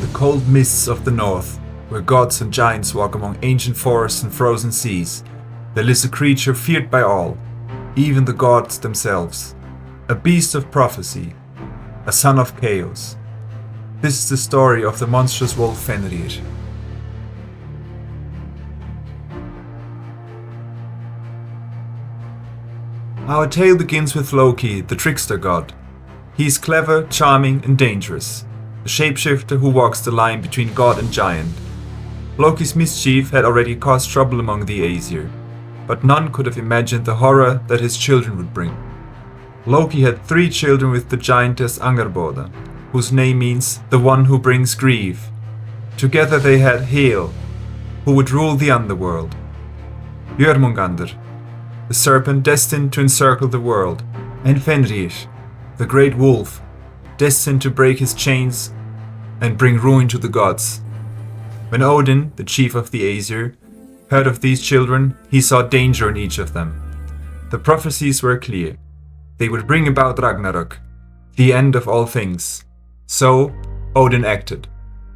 the cold mists of the north, where gods and giants walk among ancient forests and frozen seas, there lives a creature feared by all, even the gods themselves. A beast of prophecy, a son of chaos. This is the story of the monstrous wolf Fenrir. Our tale begins with Loki, the trickster god. He is clever, charming, and dangerous, a shapeshifter who walks the line between god and giant. Loki's mischief had already caused trouble among the Aesir, but none could have imagined the horror that his children would bring. Loki had 3 children with the giantess Angerboda, whose name means the one who brings grief. Together they had Hel, who would rule the underworld, Jörmungandr, the serpent destined to encircle the world, and Fenrir, the great wolf, destined to break his chains and bring ruin to the gods. When Odin, the chief of the Aesir, heard of these children, he saw danger in each of them. The prophecies were clear. They would bring about Ragnarök, the end of all things. So, Odin acted.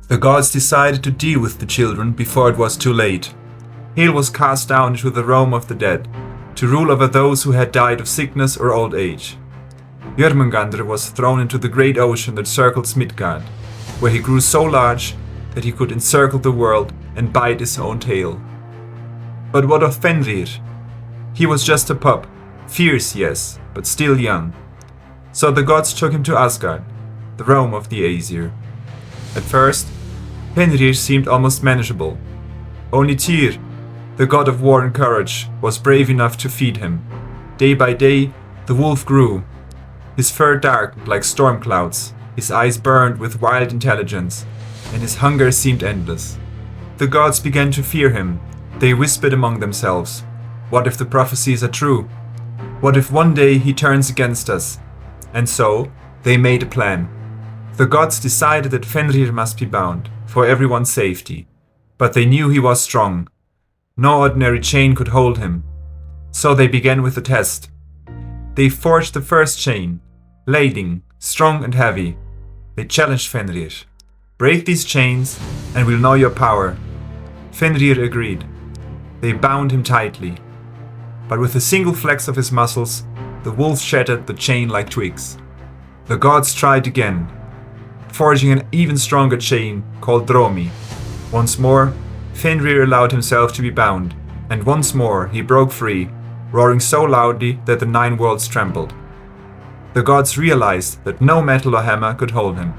The gods decided to deal with the children before it was too late. Hel was cast down into the realm of the dead, to rule over those who had died of sickness or old age. Jörmungandr was thrown into the great ocean that circles Midgard, where he grew so large that he could encircle the world and bite his own tail. But what of Fenrir? He was just a pup, fierce, yes, but still young. So the gods took him to Asgard, the realm of the Aesir. At first, Fenrir seemed almost manageable. Only Tyr, the god of war and courage, was brave enough to feed him. Day by day, the wolf grew. His fur darkened like storm clouds, his eyes burned with wild intelligence, and his hunger seemed endless. The gods began to fear him. They whispered among themselves, "What if the prophecies are true? What if one day he turns against us?" And so, they made a plan. The gods decided that Fenrir must be bound, for everyone's safety. But they knew he was strong. No ordinary chain could hold him. So they began with a test. They forged the first chain, lading, strong and heavy. They challenged Fenrir. "Break these chains, and we'll know your power." Fenrir agreed. They bound him tightly. But with a single flex of his muscles, the wolf shattered the chain like twigs. The gods tried again, forging an even stronger chain called Dromi. Once more, Fenrir allowed himself to be bound, and once more he broke free, roaring so loudly that the 9 worlds trembled. The gods realized that no metal or hammer could hold him.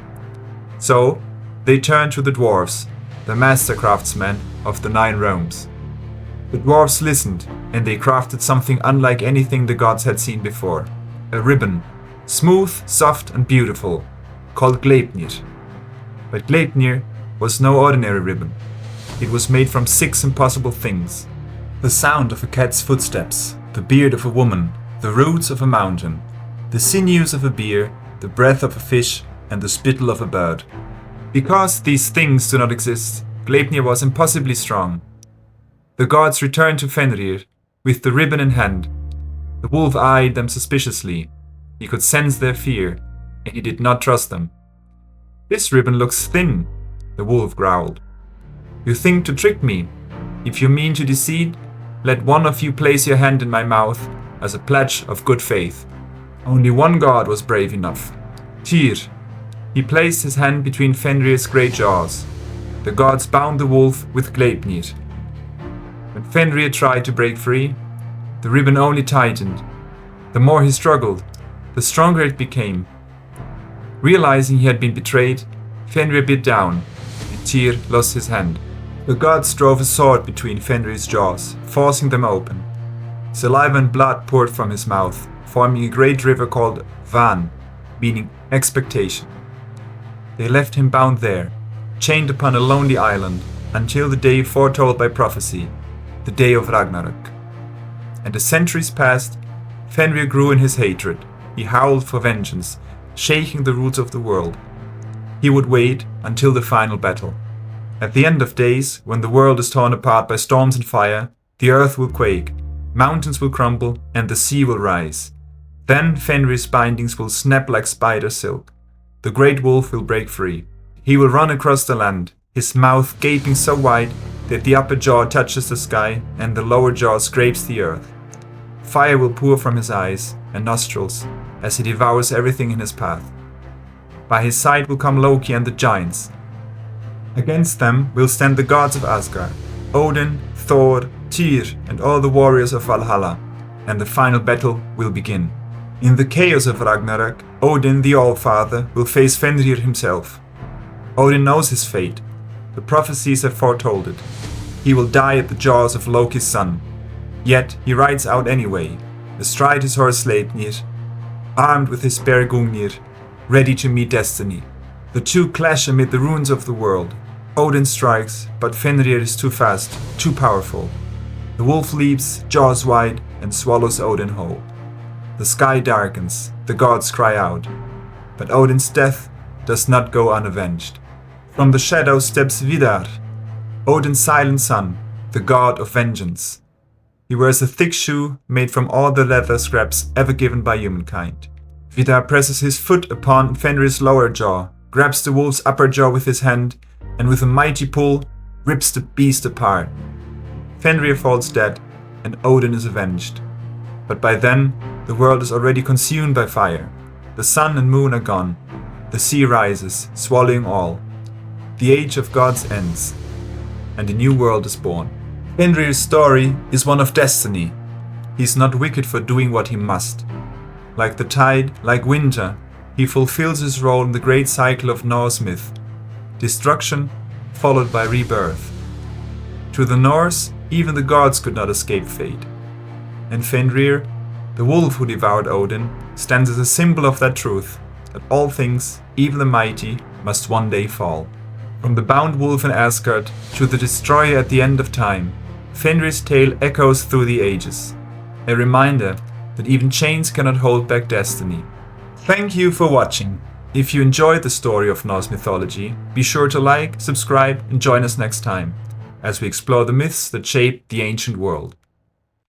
So, they turned to the dwarves, the master craftsmen of the 9 realms. The dwarves listened, and they crafted something unlike anything the gods had seen before. A ribbon, smooth, soft and beautiful, called Gleipnir. But Gleipnir was no ordinary ribbon. It was made from 6 impossible things. The sound of a cat's footsteps, the beard of a woman, the roots of a mountain, the sinews of a bear, the breath of a fish, and the spittle of a bird. Because these things do not exist, Gleipnir was impossibly strong. The gods returned to Fenrir, with the ribbon in hand. The wolf eyed them suspiciously. He could sense their fear, and he did not trust them. "This ribbon looks thin," the wolf growled. "You think to trick me? If you mean to deceive, let one of you place your hand in my mouth as a pledge of good faith." Only one god was brave enough, Tyr. He placed his hand between Fenrir's great jaws. The gods bound the wolf with Gleipnir. When Fenrir tried to break free, the ribbon only tightened. The more he struggled, the stronger it became. Realizing he had been betrayed, Fenrir bit down, and Tyr lost his hand. The gods drove a sword between Fenrir's jaws, forcing them open. Saliva and blood poured from his mouth, forming a great river called Van, meaning expectation. They left him bound there, chained upon a lonely island, until the day foretold by prophecy, the day of Ragnarök. And as centuries passed, Fenrir grew in his hatred. He howled for vengeance, shaking the roots of the world. He would wait until the final battle. At the end of days, when the world is torn apart by storms and fire, the earth will quake, mountains will crumble, and the sea will rise. Then Fenrir's bindings will snap like spider silk. The great wolf will break free. He will run across the land, his mouth gaping so wide that the upper jaw touches the sky and the lower jaw scrapes the earth. Fire will pour from his eyes and nostrils as he devours everything in his path. By his side will come Loki and the giants. Against them will stand the gods of Asgard, Odin, Thor, Tyr, and all the warriors of Valhalla, and the final battle will begin. In the chaos of Ragnarök, Odin the All-Father will face Fenrir himself. Odin knows his fate. The prophecies have foretold it. He will die at the jaws of Loki's son. Yet he rides out anyway, astride his horse Sleipnir, armed with his spear Gungnir, ready to meet destiny. The two clash amid the ruins of the world. Odin strikes, but Fenrir is too fast, too powerful. The wolf leaps, jaws wide, and swallows Odin whole. The sky darkens, the gods cry out. But Odin's death does not go unavenged. From the shadows steps Vidar, Odin's silent son, the god of vengeance. He wears a thick shoe made from all the leather scraps ever given by humankind. Vidar presses his foot upon Fenrir's lower jaw, grabs the wolf's upper jaw with his hand, and with a mighty pull, rips the beast apart. Fenrir falls dead, and Odin is avenged. But by then, the world is already consumed by fire. The sun and moon are gone. The sea rises, swallowing all. The age of gods ends, and a new world is born. Fenrir's story is one of destiny. He's not wicked for doing what he must. Like the tide, like winter, he fulfills his role in the great cycle of Norse myth. Destruction, followed by rebirth. To the Norse, even the gods could not escape fate. And Fenrir, the wolf who devoured Odin, stands as a symbol of that truth, that all things, even the mighty, must one day fall. From the bound wolf in Asgard to the destroyer at the end of time, Fenrir's tale echoes through the ages. A reminder that even chains cannot hold back destiny. Thank you for watching. If you enjoyed the story of Norse mythology, be sure to like, subscribe, and join us next time, as we explore the myths that shaped the ancient world.